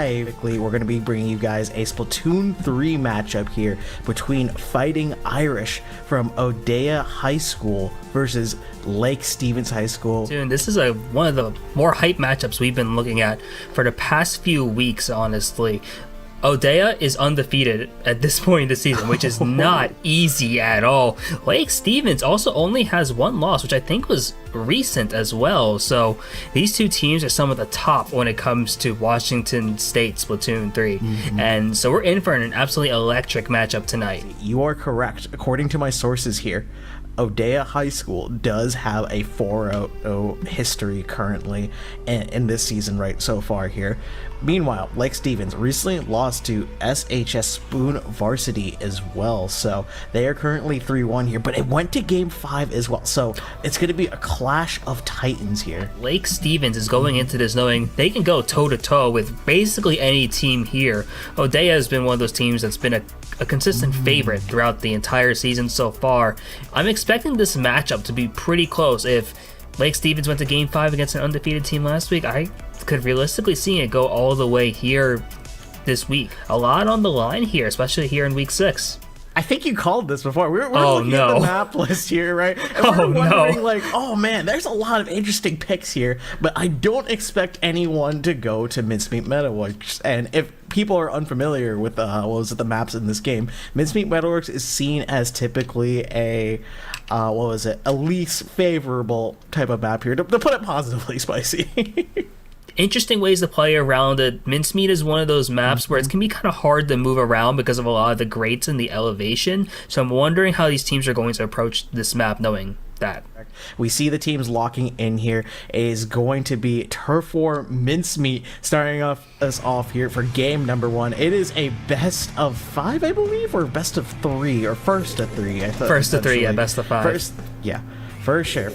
we're going to be bringing you guys a Splatoon 3 matchup here between Fighting Irish from O'Dea High School versus Lake Stevens High School. Dude, this is one of the more hype matchups we've been looking at for the past few weeks, honestly. O'Dea is undefeated at this point in the season, which is not easy at all. Lake Stevens also only has one loss, which I think was recent as well. So these two teams are some of the top when it comes to Washington State Splatoon 3. And so we're in for an absolutely electric matchup tonight. You are correct. According to my sources here, O'Dea High School does have a 4-0 history currently in this season right so far here. Meanwhile, Lake Stevens recently lost to SHS Spoon Varsity as well, so they are currently 3-1 here, but it went to Game 5 as well, so it's going to be a clash of titans here. Lake Stevens is going into this knowing they can go toe-to-toe with basically any team here. O'Dea has been one of those teams that's been a consistent favorite throughout the entire season so far. I'm expecting this matchup to be pretty close. If Lake Stevens went to Game 5 against an undefeated team last week, I could realistically see it go all the way here this week. A lot on the line here, especially here in Week 6. I think you called this before. We're looking at the map list here, right? And we're wondering, like, oh man, there's a lot of interesting picks here, but I don't expect anyone to go to Mincemeat Metalworks. And if people are unfamiliar with the maps in this game, Mincemeat Metalworks is seen as typically a a least favorable type of map here. To put it positively, Spicy. Interesting ways to play around it. Mincemeat is one of those maps where it can be kind of hard to move around because of a lot of the grates and the elevation. So I'm wondering how these teams are going to approach this map knowing that. We see the teams locking in here. It is going to be Turf War Mincemeat starting us off here for game number 1. It is a best of 5, I believe, or best of 3, or first of 3. I thought first of 3, yeah, best of 5. First, yeah. For sure.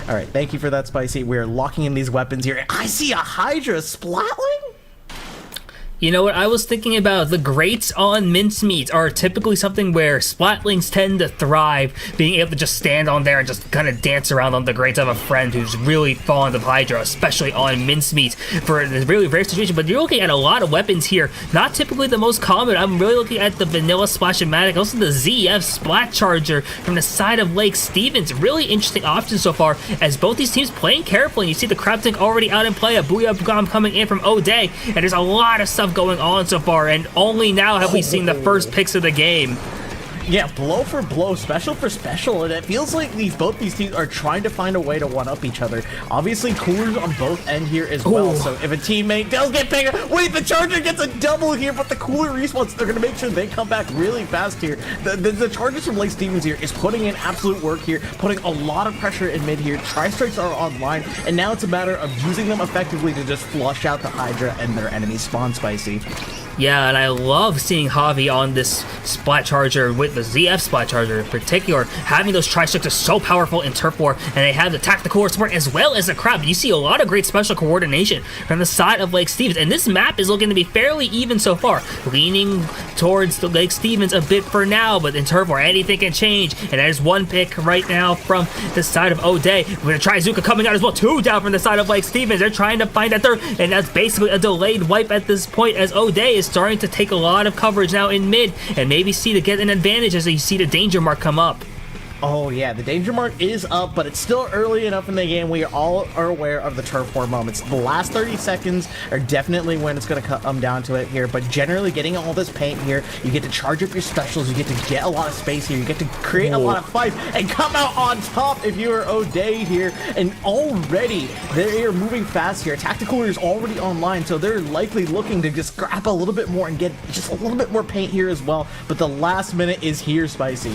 All right, thank you for that, Spicy. We're locking in these weapons here. I see a Hydra Splatling. You know what I was thinking about? The grates on Mincemeat are typically something where Splatlings tend to thrive, being able to just stand on there and just kind of dance around on the grates. I have a friend who's really fond of Hydra, especially on Mincemeat for a really rare situation. But you're looking at a lot of weapons here, not typically the most common. I'm really looking at the Vanilla Splash-O-Matic, also the ZF Splat Charger from the side of Lake Stevens. Really interesting options so far, as both these teams playing carefully. And you see the Crab Tank already out in play, a Booyah Bomb coming in from O'Dea, and there's a lot of stuff going on so far, and only now have we seen the first picks of the game. Yeah, blow for blow, special for special, and it feels like both these teams are trying to find a way to one-up each other. Obviously, coolers on both end here as well, so if a teammate does get bigger, wait, the Charger gets a double here, but the cooler respawns, they're going to make sure they come back really fast here. The Chargers from Lake Stevens here is putting in absolute work here, putting a lot of pressure in mid here. Tri-Strikes are online, and now it's a matter of using them effectively to just flush out the Hydra and their enemy spawn, Spicy. Yeah, and I love seeing Javi on this Splat Charger with the ZF Splat Charger in particular. Having those Tri-Strikes are so powerful in Turf War, and they have the tactical support as well as the crowd. You see a lot of great special coordination from the side of Lake Stevens, and this map is looking to be fairly even so far. Leaning towards the Lake Stevens a bit for now, but in Turf War, anything can change. And there's one pick right now from the side of O'Dea, with a Trizuka coming out as well. 2 down from the side of Lake Stevens. They're trying to find that third, and that's basically a delayed wipe at this point, as O'Dea is starting to take a lot of coverage now in mid, and maybe see to get an advantage as you see the danger mark come up. Oh yeah, the danger mark is up, but it's still early enough in the game. We all are aware of the Turf War moments. The last 30 seconds are definitely when it's going to come down to it here, but generally getting all this paint here, you get to charge up your specials, you get to get a lot of space here, you get to create a lot of fight, and come out on top if you are O'Dea here, and already they are moving fast here. Tactical is already online, so they're likely looking to just grab a little bit more and get just a little bit more paint here as well, but the last minute is here, Spicy.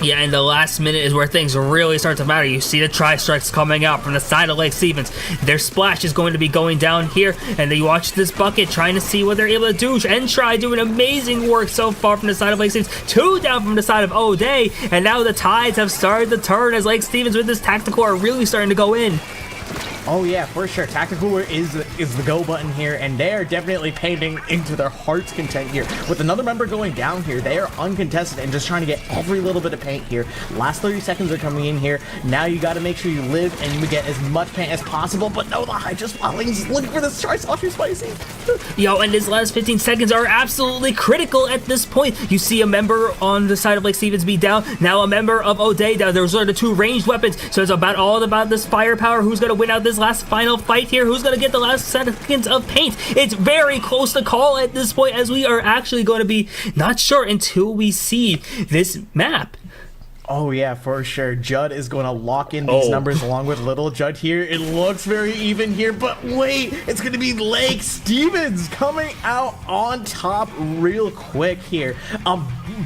Yeah, and the last minute is where things really start to matter. You see the Tri-Strikes coming out from the side of Lake Stevens. Their splash is going to be going down here, and they watch this bucket, trying to see what they're able to do. And Try doing amazing work so far from the side of Lake Stevens. 2 down from the side of O'Dea, and now the tides have started to turn as Lake Stevens with this tactical are really starting to go in. Oh yeah, for sure. Tactical is the go button here, and they are definitely painting into their heart's content here. With another member going down here, they are uncontested and just trying to get every little bit of paint here. Last 30 seconds are coming in here. Now you got to make sure you live and you get as much paint as possible, but no, the high just Wildlings looking for this Tri-Slosher Spicy. Yo, and this last 15 seconds are absolutely critical at this point. You see a member on the side of Lake Stevens be down, now a member of O'Dea down. Those are the two ranged weapons, so it's all about this firepower. Who's going to win out this last final fight here? Who's going to get the last seconds of paint? It's very close to call at this point, as we are actually going to be not sure until we see this map. Oh yeah, for sure. Judd is going to lock in these numbers along with Little Judd here. It looks very even here, but wait, it's going to be Lake Stevens coming out on top real quick here. A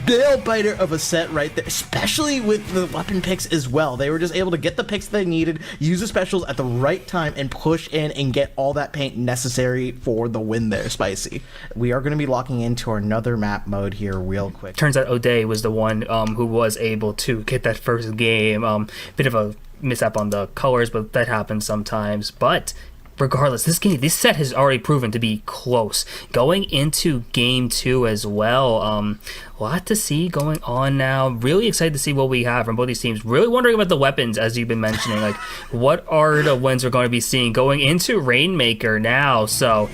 nail biter of a set right there, especially with the weapon picks as well. They were just able to get the picks they needed, use the specials at the right time, and push in and get all that paint necessary for the win there, Spicy. We are going to be locking into another map mode here real quick. Turns out O'Dea was the one who was able to get that first game. Bit of a mishap on the colors, but that happens sometimes. But regardless, this set has already proven to be close. Going into game 2 as well, a lot to see going on now. Really excited to see what we have from both these teams. Really wondering about the weapons, as you've been mentioning. Like, what are the ones we're going to be seeing going into Rainmaker now? So,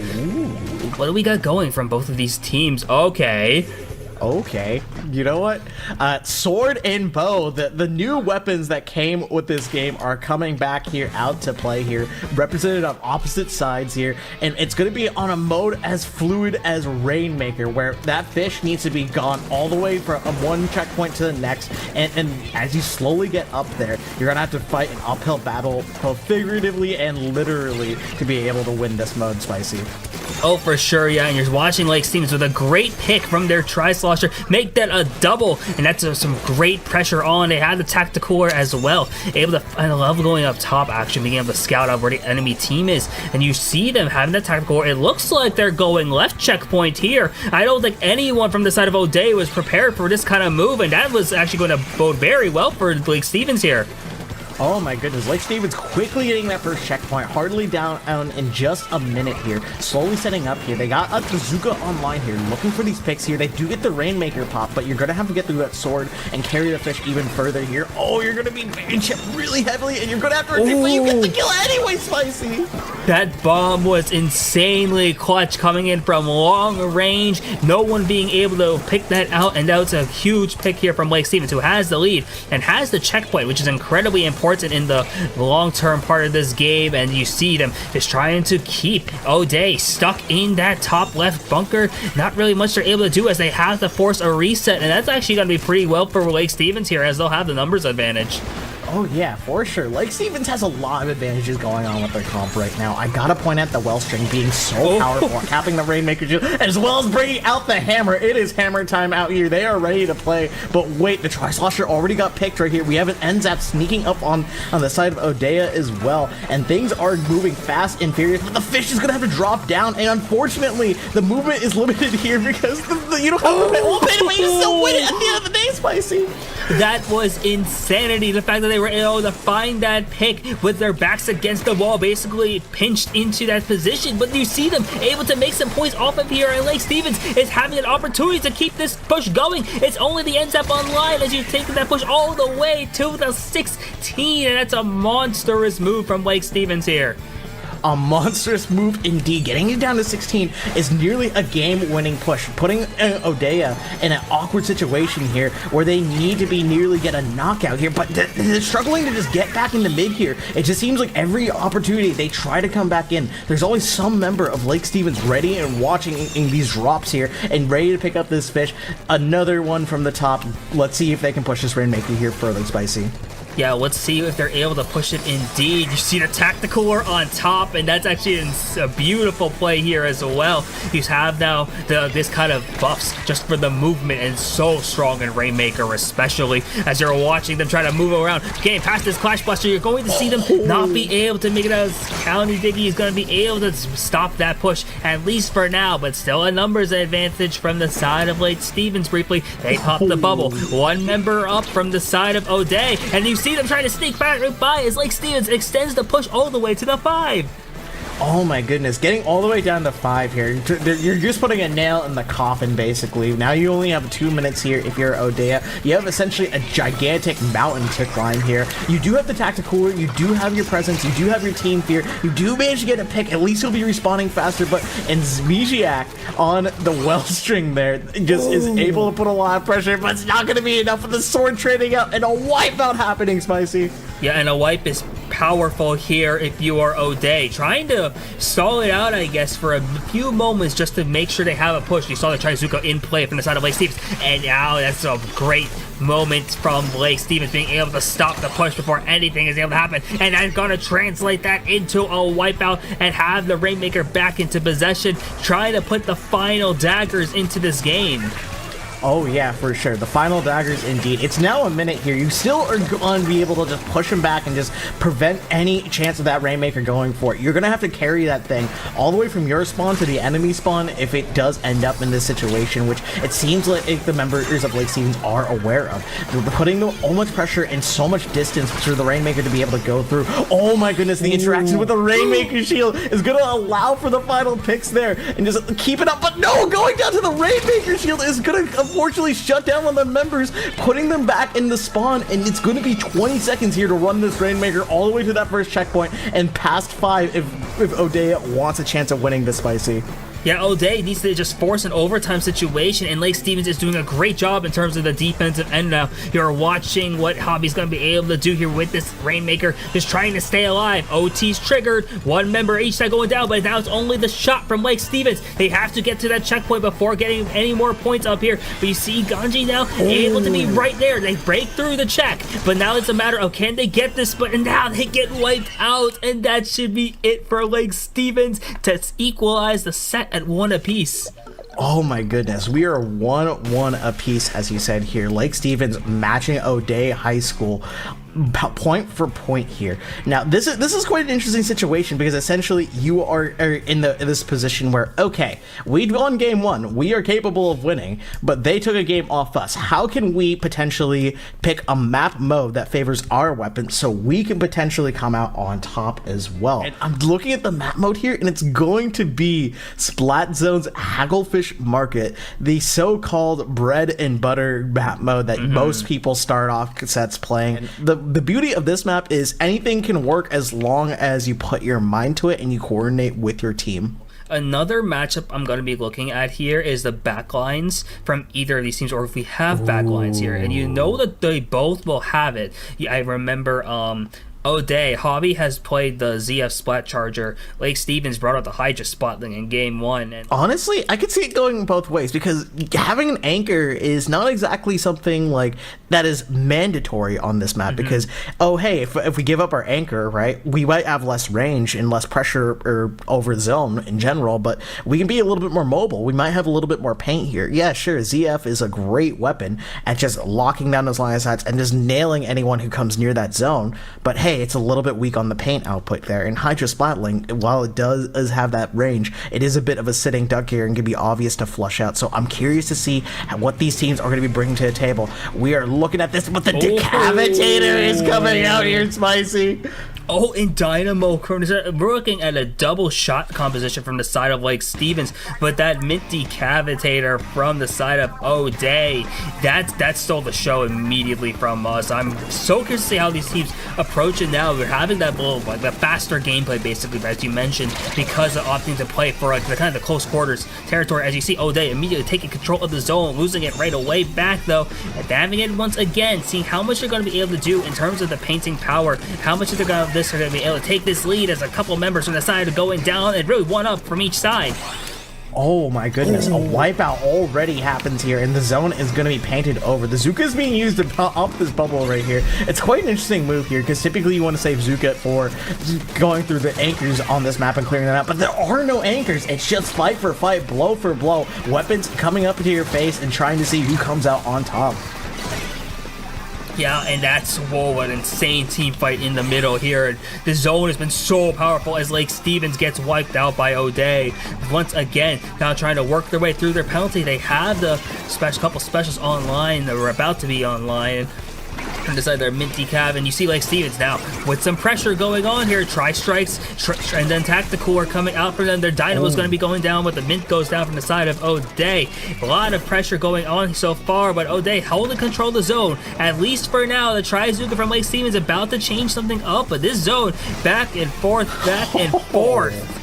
what do we got going from both of these teams? Okay, you know what? Sword and bow, the new weapons that came with this game are coming back here out to play here, represented on opposite sides here, and it's going to be on a mode as fluid as Rainmaker, where that fish needs to be gone all the way from one checkpoint to the next, and as you slowly get up there, you're going to have to fight an uphill battle, both figuratively and literally, to be able to win this mode, Spicy. Oh, for sure, yeah, and you're watching Lake Stevens with a great pick from their Tri-Slosher, make that a double, and that's some great pressure on. They had the Tactical as well, able to, I love going up top, actually, being able to scout out where the enemy team is, and you see them having the Tactical. It looks like they're going left checkpoint here. I don't think anyone from the side of O'Dea was prepared for this kind of move, and that was actually going to bode very well for Lake Stevens here. Oh my goodness, Lake Stevens quickly getting that first checkpoint, hardly down in just a minute here, slowly setting up here. They got a Bazooka online here, looking for these picks here. They do get the Rainmaker pop, but you're going to have to get through that sword and carry the fish even further here. Oh, you're going to be being chipped really heavily, and you're going to have to retain, but you get the kill anyway, Spicy! That bomb was insanely clutch, coming in from long range, no one being able to pick that out, and that was a huge pick here from Lake Stevens, who has the lead and has the checkpoint, which is incredibly important in the long-term part of this game. And you see them just trying to keep O'Dea stuck in that top left bunker. Not really much they're able to do, as they have to force a reset, and that's actually going to be pretty well for Lake Stevens here, as they'll have the numbers advantage. Oh yeah, for sure. Lake Stevens has a lot of advantages going on with their comp right now. I gotta point out the Wellstring being so powerful, capping the Rainmaker shield, as well as bringing out the hammer. It is hammer time out here. They are ready to play. But wait, the Tri-Slosher already got picked right here. We have an NZAP sneaking up on the side of O'Dea as well, and things are moving fast and furious. But the fish is gonna have to drop down, and unfortunately, the movement is limited here because you don't have to pay, but you still win it at the end of the day, Spicy. That was insanity. The fact that they were able to find that pick with their backs against the wall, basically pinched into that position. But you see them able to make some points off of here, and Lake Stevens is having an opportunity to keep this push going. It's only the NZAP online as you take that push all the way to the 16, and that's a monstrous move from Lake Stevens here. A monstrous move indeed. Getting it down to 16 is nearly a game-winning push, putting O'Dea in an awkward situation here where they need to be nearly get a knockout here, but they're struggling to just get back in the mid here. It just seems like every opportunity they try to come back in, there's always some member of Lake Stevens ready and watching in these drops here and ready to pick up this fish. Another one from the top. Let's see if they can push this Rainmaker here further, Spicy. Yeah, let's see if they're able to push it indeed. You see the Tactical on top, and that's actually a beautiful play here as well. You have now this kind of buffs just for the movement, and so strong in Rainmaker, especially as you're watching them try to move around. Getting past this Clash Buster, you're going to see them not be able to make it as County Diggy is going to be able to stop that push, at least for now, but still a numbers advantage from the side of Lake Stevens briefly. They pop the bubble. One member up from the side of O'Dea, and you see them trying to sneak back right by as Lake Stevens extends the push all the way to the 5. Oh my goodness, getting all the way down to 5 here. You're just putting a nail in the coffin, basically. Now you only have 2 minutes here if you're O'Dea. You have essentially a gigantic mountain to climb here. You do have the tactical, you do have your presence, you do have your team fear, you do manage to get a pick. At least he'll be respawning faster, but and Zmiziak on the well string there just is able to put a lot of pressure, but it's not going to be enough with the sword trading out and a wipeout happening, Spicy. Yeah, and a wipe is powerful here if you are O'Dea. Trying to stall it out, I guess, for a few moments just to make sure they have a push. You saw the Trizuka in play from the side of Lake Stevens, and now that's a great moment from Lake Stevens being able to stop the push before anything is able to happen, and I'm gonna translate that into a wipeout and have the Rainmaker back into possession, trying to put the final daggers into this game. Oh yeah, for sure. The final daggers indeed. It's now a minute here. You still are going to be able to just push him back and just prevent any chance of that Rainmaker going for it. You're going to have to carry that thing all the way from your spawn to the enemy spawn if it does end up in this situation, which it seems like the members of Lake Stevens are aware of. They're putting so much pressure and so much distance for the Rainmaker to be able to go through. Oh my goodness, the interaction with the Rainmaker shield is going to allow for the final picks there and just keep it up. But no, going down to the Rainmaker shield is going to unfortunately shut down one of the members, putting them back in the spawn, and it's going to be 20 seconds here to run this Rainmaker all the way to that first checkpoint and past 5 if O'Dea wants a chance of winning this, Spicy. Yeah, O'Dea needs to just force an overtime situation, and Lake Stevens is doing a great job in terms of the defensive end now. You're watching what Hobby's going to be able to do here with this Rainmaker, just trying to stay alive. OT's triggered, one member each side going down, but now it's only the shot from Lake Stevens. They have to get to that checkpoint before getting any more points up here, but you see Ganji now able to be right there. They break through the check, but now it's a matter of can they get this, but now they get wiped out, and that should be it for Lake Stevens to equalize the set at 1 apiece. Oh my goodness, we are 1-1 apiece, as you said here. Lake Stevens matching O'Dea High School point for point here. Now this is quite an interesting situation because essentially you are in this position where, okay, we'd won game 1, we are capable of winning, but they took a game off us. How can we potentially pick a map mode that favors our weapon so we can potentially come out on top as well? And I'm looking at the map mode here, and it's going to be Splat Zone's Hagglefish Market, the so-called bread and butter map mode that most people start off sets playing. And the beauty of this map is anything can work as long as you put your mind to it and you coordinate with your team. Another matchup I'm going to be looking at here is the backlines from either of these teams, or if we have backlines here, and you know that they both will have it. I remember O'Dea, Hobby has played the ZF Splat Charger. Lake Stevens brought out the Hydra Spotling in game 1. And honestly, I could see it going both ways because having an anchor is not exactly something like that is mandatory on this map because, oh, hey, if we give up our anchor, right, we might have less range and less pressure over the zone in general, but we can be a little bit more mobile. We might have a little bit more paint here. Yeah, sure, ZF is a great weapon at just locking down those line of sights and just nailing anyone who comes near that zone, but hey, it's a little bit weak on the paint output there. And Hydra Splatling, while it does have that range, it is a bit of a sitting duck here and can be obvious to flush out. So I'm curious to see what these teams are going to be bringing to the table. We are looking at this, but the Decapitator is coming out here, Spicy. Oh, in Dynamo, we're looking at a double shot composition from the side of Lake Stevens, but that Minty Cavitator from the side of O'Dea, that stole the show immediately from us. I'm so curious to see how these teams approach it now. We're having that little, like, the faster gameplay, basically, as you mentioned, because of opting to play for like the kind of the close quarters territory. As you see, O'Dea immediately taking control of the zone, losing it right away back, though, and having it once again, seeing how much they're going to be able to do in terms of the painting power, how much they're going to are going to be able to take this lead as a couple members from the side are going down and really one up from each side. Oh my goodness, a wipeout already happens here, and the zone is going to be painted over. The Zuka is being used to up this bubble right here. It's quite an interesting move here, because typically you want to save Zuka for going through the anchors on this map and clearing them out, but there are no anchors. It's just fight for fight, blow for blow, weapons coming up into your face and trying to see who comes out on top. Yeah, and that's, whoa, an insane team fight in the middle here. The zone has been so powerful as Lake Stevens gets wiped out by O'Dea. Once again, now trying to work their way through their penalty. They have the couple specials online that were about to be online. on the side there, Minty Cav, and you see Lake Stevens now with some pressure going on here. Tri-strikes, and then Tactical are coming out for them. Their Dynamo's going to be going down, but the Mint goes down from the side of O'Dea. A lot of pressure going on so far, but O'Dea holding control of the zone, at least for now. The Trizuka from Lake Stevens about to change something up, but this zone, back and forth, back and forth.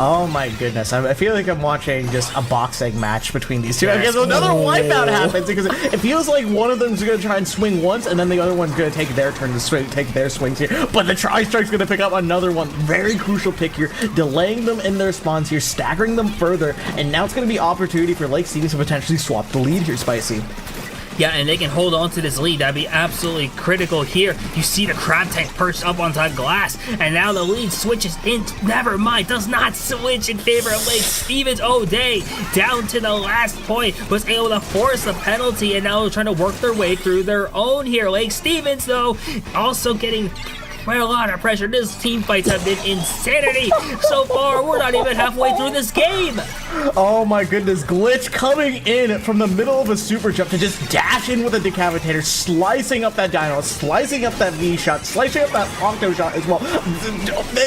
Oh my goodness, I feel like I'm watching just a boxing match between these two. Yes. Because another wipeout happens, because it feels like one of them's going to try and swing once, and then the other one's going to take their turn to swing, take their swings here. But the Tri-Strike's going to pick up another one. Very crucial pick here, delaying them in their spawns here, staggering them further, and now it's going to be opportunity for Lake Stevens to potentially swap the lead here, Spicy. Yeah, and they can hold on to this lead. That'd be absolutely critical here. You see the Crab Tank perched up on top glass, and now the lead switches in. Never mind, does not switch in favor of Lake Stevens. O'Dea down to the last point, was able to force a penalty, and now they're trying to work their way through their own here. Lake Stevens, though, also getting quite a lot of pressure. This team fights have been insanity so far. We're not even halfway through this game. Oh my goodness, Glitch coming in from the middle of a super jump to just dash in with a decavitator, slicing up that dino, slicing up that V shot, slicing up that Octo shot as well.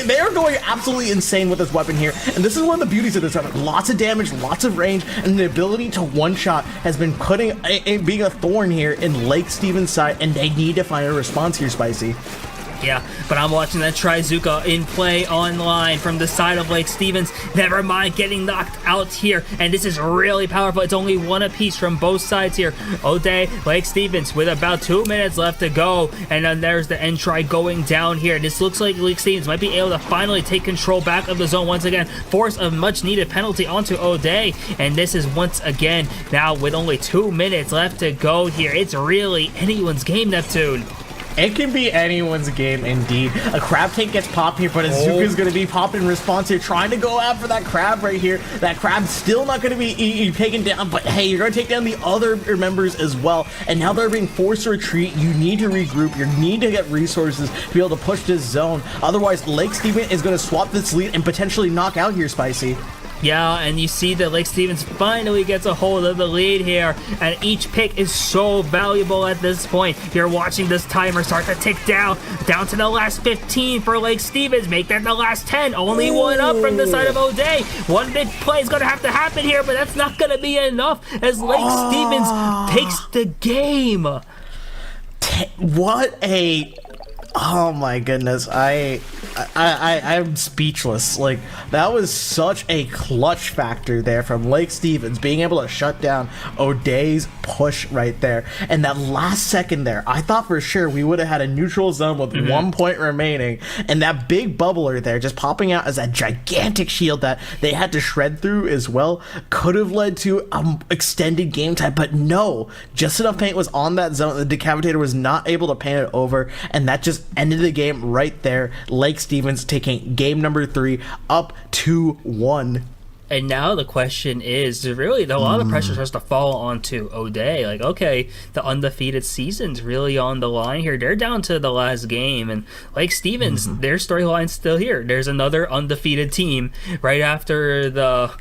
They are going absolutely insane with this weapon here, and this is one of the beauties of this weapon. Lots of damage, lots of range, and the ability to one-shot has been being a thorn here in Lake Stevens' side, and they need to find a response here, Spicy. Yeah, but I'm watching that Trizuka in play online from the side of Lake Stevens. Never mind getting knocked out here, and this is really powerful. It's only one apiece from both sides here. O'Dea, Lake Stevens with about 2 minutes left to go, and then there's the end try going down here. This looks like Lake Stevens might be able to finally take control back of the zone once again, force a much needed penalty onto O'Dea, and this is once again now with only 2 minutes left to go here. It's really anyone's game, Neptune. It can be anyone's game, indeed. A Crab Tank gets popped here, but Azuka's going to be popped in response here, trying to go after that crab right here. That crab's still not going to be taken down, but hey, you're going to take down the other members as well. And now they're being forced to retreat. You need to regroup. You need to get resources to be able to push this zone. Otherwise, Lake Stevens is going to swap this lead and potentially knock out here, Spicy. Yeah, and you see that Lake Stevens finally gets a hold of the lead here, and each pick is so valuable at this point. You're watching this timer start to tick down to the last 15 for Lake Stevens. Make that the last 10. Only one up from the side of O'Dea. One big play is going to have to happen here, but that's not going to be enough as Lake Stevens takes the game. What a... Oh my goodness, I'm speechless. Like, that was such a clutch factor there from Lake Stevens, being able to shut down O'Dea's push right there. And that last second there, I thought for sure we would have had a neutral zone with 1 point remaining, and that big bubbler there just popping out as that gigantic shield that they had to shred through as well could have led to extended game time, but no, just enough paint was on that zone. The decavitator was not able to paint it over, and that just ended the game right there. Lake Stevens taking game number 3 up 2-1. And now the question is, really, a lot of pressure starts to fall onto O'Dea. Like, okay, the undefeated season's really on the line here. They're down to the last game, and Lake Stevens, their storyline's still here. There's another undefeated team right after the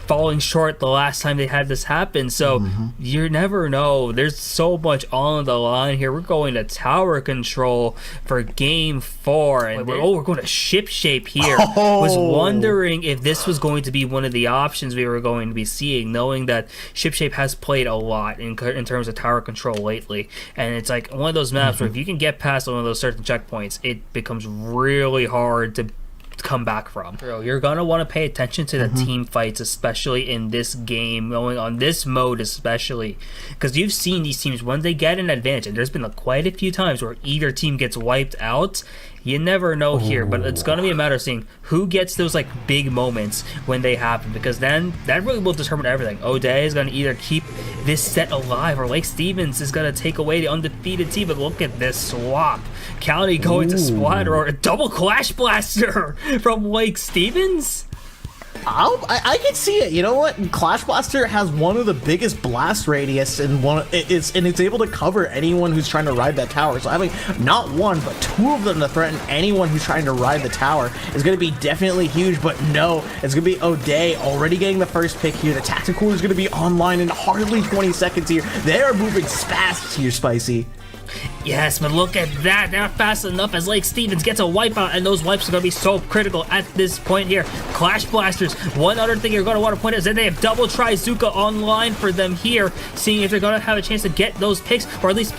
falling short the last time they had this happen, so you never know. There's so much on the line here. We're going to tower control for game 4, and we're going to ship shape here. Was wondering if this was going to be one of the options we were going to be seeing, knowing that ship shape has played a lot in terms of tower control lately, and it's like one of those maps where if you can get past one of those certain checkpoints, it becomes really hard to come back from. You're gonna want to pay attention to the team fights, especially in this game, going on this mode especially, because you've seen these teams when they get an advantage, and there's been quite a few times where either team gets wiped out. You never know here, but it's going to be a matter of seeing who gets those like big moments when they happen, because then that really will determine everything. O'Dea is going to either keep this set alive, or Lake Stevens is going to take away the undefeated team. But look at this swap. County going to Splatter, or a double Clash Blaster from Lake Stevens. I can see it. You know what? Clash Blaster has one of the biggest blast radius, and it's able to cover anyone who's trying to ride that tower. So having not one but 2 of them to threaten anyone who's trying to ride the tower is going to be definitely huge. But no, it's going to be O'Dea already getting the first pick here. The tactical is going to be online in hardly 20 seconds here. They are moving fast here, Spicy. Yes, but look at that. They're not fast enough as Lake Stevens gets a wipeout, and those wipes are going to be so critical at this point here. Clash Blasters. One other thing you're going to want to point out is that they have double Trizooka online for them here, seeing if they're going to have a chance to get those picks, or at least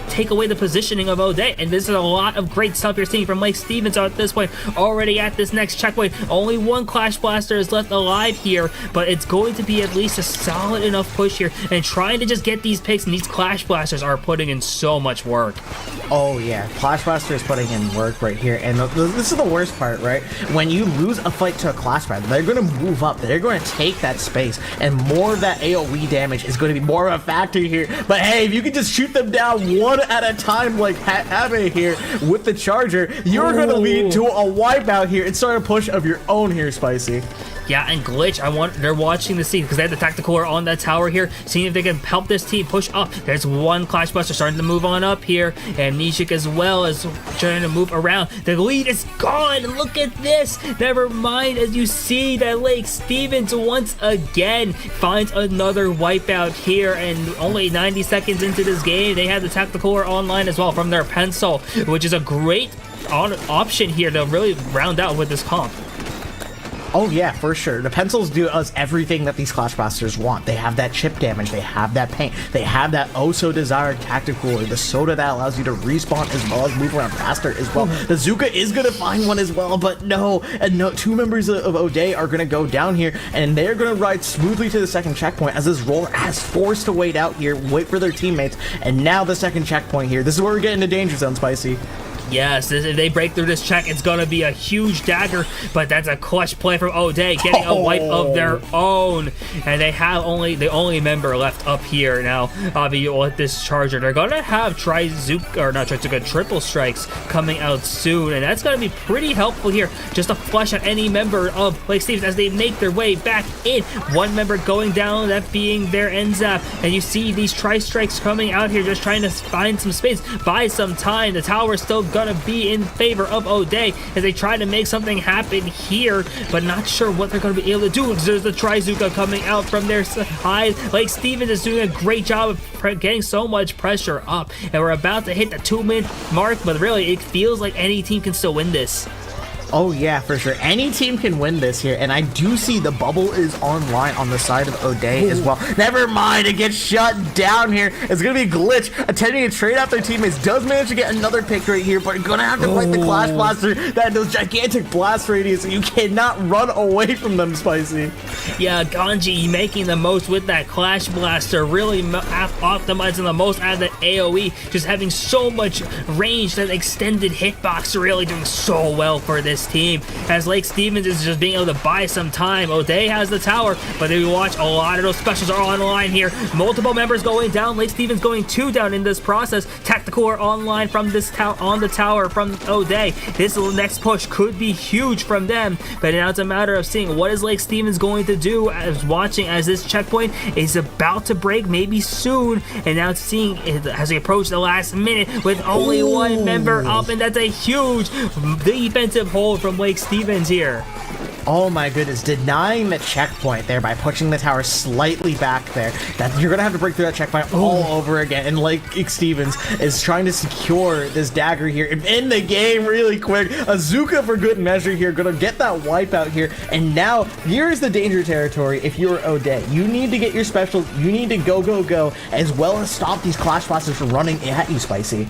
take away the positioning of O'Dea. And this is a lot of great stuff you're seeing from Lake Stevens at this point, already at this next checkpoint. Only one Clash Blaster is left alive here, but it's going to be at least a solid enough push here, and trying to just get these picks, and these Clash Blasters are putting in so much work. Oh yeah, Clash Blaster is putting in work right here, and this is the worst part, right? When you lose a fight to a Clash Blaster, they're going to move up, they're going to take that space, and more of that AoE damage is going to be more of a factor here. But hey, if you can just shoot them down one at a time like Habe here with the Charger, you're going to lead to a wipeout here and start a push of your own here, Spicy. Yeah, and Glitch, they're watching the scene because they have the tactical core on that tower here, seeing if they can help this team push up. There's one Clash Buster starting to move on up here, and Nishik as well is trying to move around. The lead is gone. Look at this. Never mind, as you see that Lake Stevens once again finds another wipeout here, and only 90 seconds into this game, they have the tactical core online as well from their pencil, which is a great option here to really round out with this comp. Oh yeah, for sure. The pencils do us everything that these Clash Blasters want. They have that chip damage, they have that paint, they have that oh-so-desired tactical, or the soda that allows you to respawn as well as move around faster as well. The Zuka is going to find one as well, but no, two members of O'Dea are going to go down here, and they're going to ride smoothly to the second checkpoint as this roller has forced to wait out here, wait for their teammates, and now the second checkpoint here. This is where we're getting into danger zone, Spicy. Yes, if they break through this check, it's going to be a huge dagger, but that's a clutch play from O'Dea, getting a wipe of their own, and they have the only member left up here now. With this Charger, they're going to have triple strikes coming out soon, and that's going to be pretty helpful here, just to flush out any member of Lake Stevens as they make their way back in. One member going down, that being their N-Zap, and you see these Tri-Strikes coming out here, just trying to find some space, buy some time. The tower still gonna be in favor of O'Dea as they try to make something happen here, but not sure what they're going to be able to do because there's the Trizooka coming out from their side. Lake Stevens is doing a great job of getting so much pressure up, and we're about to hit the 2-minute mark, but really it feels like any team can still win this. Oh yeah, for sure. Any team can win this here, and I do see the bubble is online on the side of O'Dea as well. Never mind, it gets shut down here. It's going to be Glitch attempting to trade out their teammates. Does manage to get another pick right here, but going to have to fight the Clash Blaster that has those gigantic blast radius, and you cannot run away from them, Spicy. Yeah, Ganji making the most with that Clash Blaster, really optimizing the most out of the AoE, just having so much range, that extended hitbox really doing so well for this team, as Lake Stevens is just being able to buy some time. O'Dea has the tower, but they watch a lot of those specials are online here. Multiple members going down. Lake Stevens going 2 down in this process. Tactical are online from this on the tower from O'Dea. This next push could be huge from them, but now it's a matter of seeing what is Lake Stevens going to do, as watching as this checkpoint is about to break maybe soon, and now seeing as we approach the last minute with only one member up, and that's a huge defensive hold from Lake Stevens here. Oh my goodness, denying the checkpoint there by pushing the tower slightly back there. That you're gonna have to break through that checkpoint all over again, and Lake Stevens is trying to secure this dagger here and end the game really quick. Azuka for good measure here, gonna get that wipeout here, and now here's the danger territory. If you're O'Dea, you need to get your specials, you need to go, as well as stop these Clash Blasters from running at you, Spicy.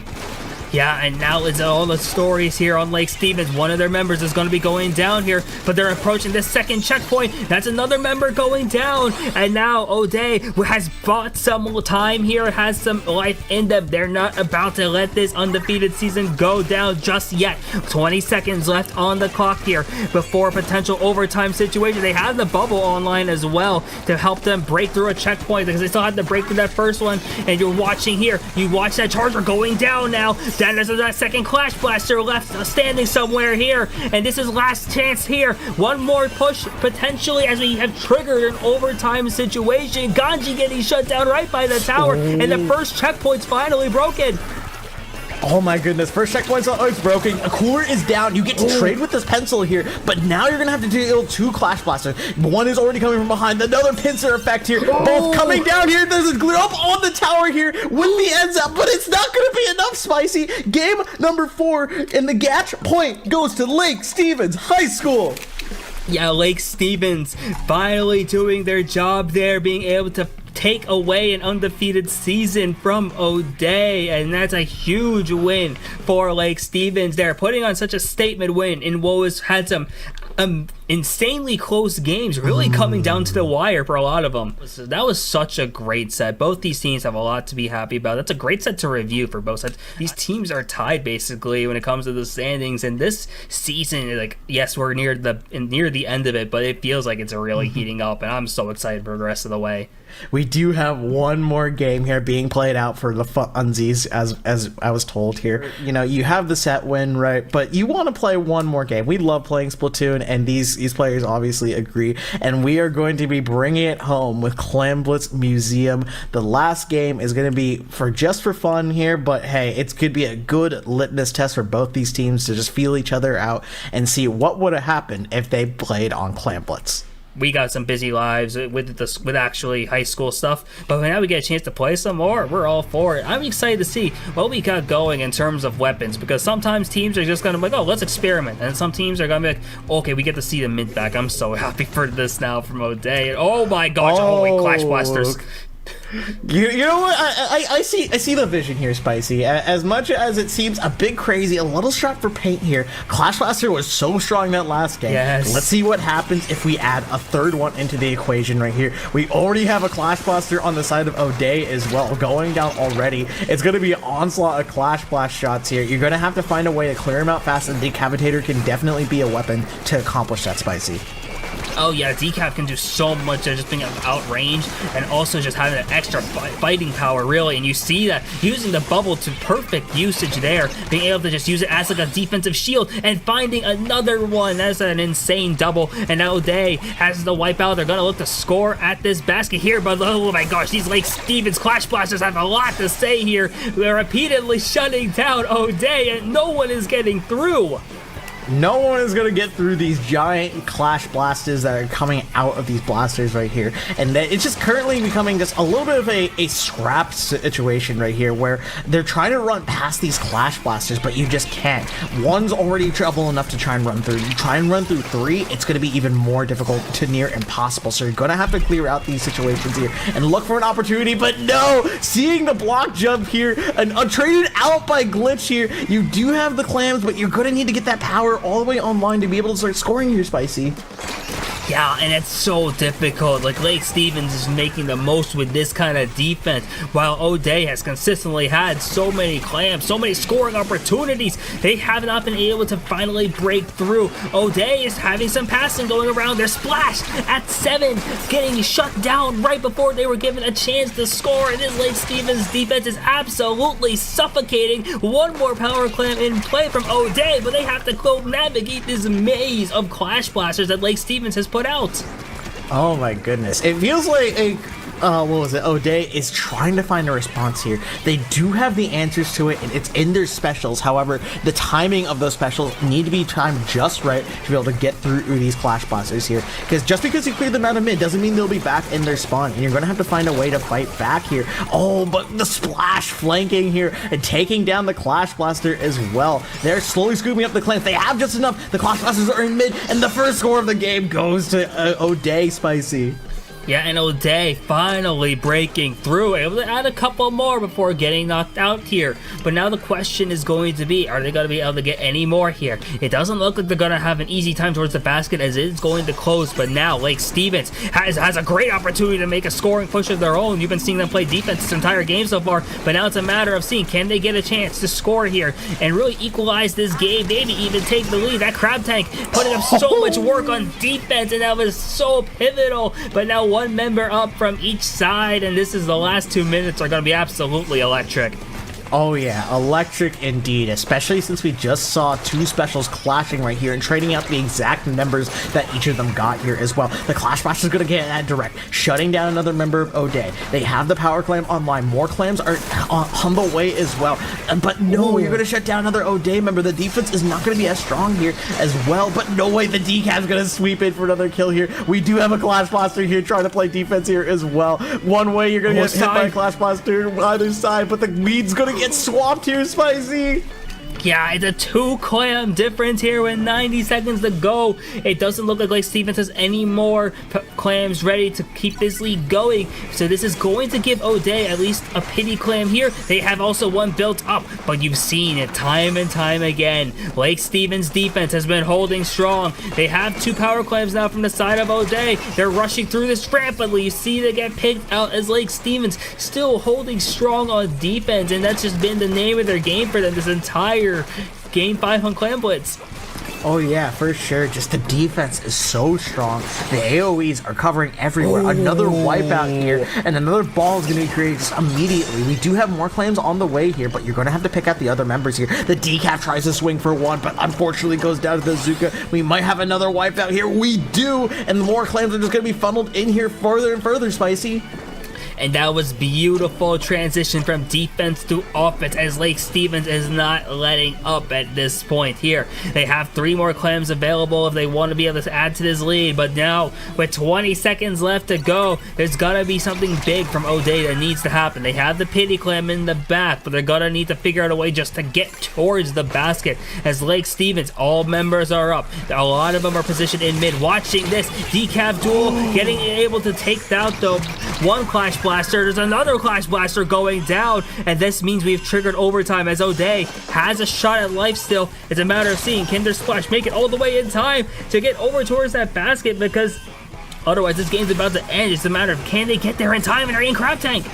Yeah, and now it's all the stories here on Lake Stevens. One of their members is going to be going down here, but they're approaching this second checkpoint. That's another member going down, and now O'Dea has bought some time here, has some life in them. They're not about to let this undefeated season go down just yet. 20 seconds left on the clock here before a potential overtime situation. They have the bubble online as well to help them break through a checkpoint, because they still had to break through that first one, and you're watching here. You watch that Charger going down now. Then there's that second Clash Blaster left standing somewhere here, and this is last chance here. One more push potentially, as we have triggered an overtime situation. Ganji getting shut down right by the tower, and the first checkpoint's finally broken. Oh my goodness, first checkpoint's it's broken. A cooler is down. You get to trade with this pencil here, but now you're gonna have to deal 2 Clash Blasters. One is already coming from behind, another pincer effect here. Both coming down here. There's a glue up on the tower here with the ends up, but it's not gonna be enough, Spicy. Game number 4, and the Gatch point goes to Lake Stevens High School. Yeah, Lake Stevens finally doing their job there, being able to take away an undefeated season from O'Dea, and that's a huge win for Lake Stevens. They're putting on such a statement win in what has had some insanely close games, really coming down to the wire for a lot of them. So that was such a great set. Both these teams have a lot to be happy about. That's a great set to review for both sets. These teams are tied basically when it comes to the standings, and this season, like, yes, we're near the end of it, but it feels like it's really heating up, and I'm so excited for the rest of the way. We do have one more game here being played out for the funsies, as I was told here. You know, you have the set win, right? But you want to play one more game. We love playing Splatoon, and these players obviously agree. And we are going to be bringing it home with Clamblitz Museum. The last game is going to be just for fun here, but hey, it could be a good litmus test for both these teams to just feel each other out and see what would have happened if they played on Clamblitz. We got some busy lives with actually high school stuff, but now we get a chance to play some more. We're all for it. I'm excited to see what we got going in terms of weapons, because sometimes teams are just gonna be like, oh, let's experiment, and some teams are gonna be like, okay, we get to see the mint back. I'm so happy for this now from O'Dea. Oh my gosh, holy Clash Blasters. You know what? I see the vision here, Spicy. As much as it seems a bit crazy, a little strapped for paint here, Clash Blaster was so strong that last game. Yes. Let's see what happens if we add a third one into the equation right here. We already have a Clash Blaster on the side of O'Dea as well, going down already. It's going to be an onslaught of Clash Blast shots here. You're going to have to find a way to clear them out fast, and Decapitator can definitely be a weapon to accomplish that, Spicy. Oh yeah, Decap can do so much just being outrange and also just having an extra fighting power, really. And you see that using the bubble to perfect usage there, being able to just use it as like a defensive shield and finding another one. That's an insane double. And now O'Dea has the wipeout. They're gonna look to score at this basket here, but oh my gosh, these Lake Stevens Clash Blasters have a lot to say here. They're repeatedly shutting down O'Dea, and no one is getting through. No one is going to get through these giant Clash Blasters that are coming out of these blasters right here. And it's just currently becoming just a little bit of a scrap situation right here, where they're trying to run past these Clash Blasters, but you just can't. One's already trouble enough to try and run through. You try and run through 3, it's going to be even more difficult to near impossible. So you're going to have to clear out these situations here and look for an opportunity. But no, seeing the block jump here, and traded out by Glitch here, you do have the clams, but you're going to need to get that power all the way online to be able to start scoring here, Spicy. Yeah, and it's so difficult. Like, Lake Stevens is making the most with this kind of defense, while O'Dea has consistently had so many clams, so many scoring opportunities. They have not been able to finally break through. O'Dea is having some passing going around. Their splash at 7, getting shut down right before they were given a chance to score. And this Lake Stevens defense is absolutely suffocating. One more power clam in play from O'Dea, but they have to go navigate this maze of Clash Blasters that Lake Stevens has put out. Oh my goodness. It feels like a what was it? O'Dea is trying to find a response here. They do have the answers to it, and it's in their specials. However, the timing of those specials need to be timed just right to be able to get through these Clash Blasters here. Because just because you clear them out of mid doesn't mean they'll be back in their spawn, and you're going to have to find a way to fight back here. Oh, but the splash flanking here and taking down the Clash Blaster as well. They're slowly scooping up the clans. They have just enough. The Clash Blasters are in mid, and the first score of the game goes to O'Dea, Spicy. Yeah, and O'Dea finally breaking through, able to add a couple more before getting knocked out here. But now the question is going to be, are they going to be able to get any more here? It doesn't look like they're going to have an easy time towards the basket, as it is going to close. But now Lake Stevens has a great opportunity to make a scoring push of their own. You've been seeing them play defense this entire game so far, but now it's a matter of seeing, can they get a chance to score here and really equalize this game, maybe even take the lead. That Crab Tank putting up so much work on defense, and that was so pivotal. But now one member up from each side, and this is the last 2 minutes are going to be absolutely electric. Oh yeah, electric indeed, especially since we just saw two specials clashing right here and trading out the exact members that each of them got here as well. The Clash Blast is going to get that direct, shutting down another member of O'Dea. They have the power clam online. More clams are on the way as well. But no, you're going to shut down another O'Dea member. The defense is not going to be as strong here as well, but no way the decaf's going to sweep in for another kill here. We do have a Clash Blaster here trying to play defense here as well. One way you're going to get hit by a Clash Blaster on either side, but the lead's going to get swapped here, Spicy. Yeah, it's a 2 clam difference here with 90 seconds to go. It doesn't look like Lake Stevens has any more clams ready to keep this lead going. So this is going to give O'Dea at least a pity clam here. They have also one built up, but you've seen it time and time again. Lake Stevens defense has been holding strong. They have 2 power clams now from the side of O'Dea. They're rushing through this rapidly. You see they get picked out as Lake Stevens still holding strong on defense, and that's just been the name of their game for them this entire Game 5 on Clam Blitz. Oh yeah, for sure. Just the defense is so strong. The AoEs are covering everywhere. Another wipeout here, and another ball is going to be created just immediately. We do have more clams on the way here, but you're going to have to pick out the other members here. The decaf tries to swing for one, but unfortunately goes down to the Zuka. We might have another wipeout here. We do, and more clams are just going to be funneled in here further and further, Spicy. And that was beautiful transition from defense to offense, as Lake Stevens is not letting up at this point here. They have 3 more clams available if they want to be able to add to this lead, but now with 20 seconds left to go, there's gotta be something big from O'Dea that needs to happen. They have the pity clam in the back, but they're gonna need to figure out a way just to get towards the basket. As Lake Stevens, all members are up. A lot of them are positioned in mid, watching this decaf duel, getting able to take out the one Clash Blaster. There's another Clash Blaster going down, and this means we've triggered overtime as O'Dea has a shot at life still. It's a matter of seeing can their Splash make it all the way in time to get over towards that basket, because otherwise this game's about to end. It's a matter of can they get there in time, and they're in Crab Tank.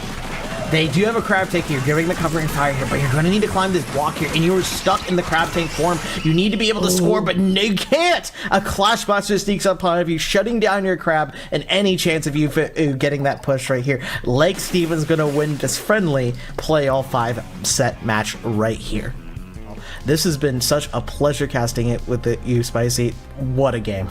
They do have a crab tank here, giving the covering fire here, but you're going to need to climb this block here, and you're stuck in the crab tank form. You need to be able to score, but you can't! A Clash Blaster sneaks up on you, shutting down your crab, and any chance of you getting that push right here. Lake Stevens going to win this friendly play all 5 set match right here. This has been such a pleasure casting it with you, Spicy. What a game.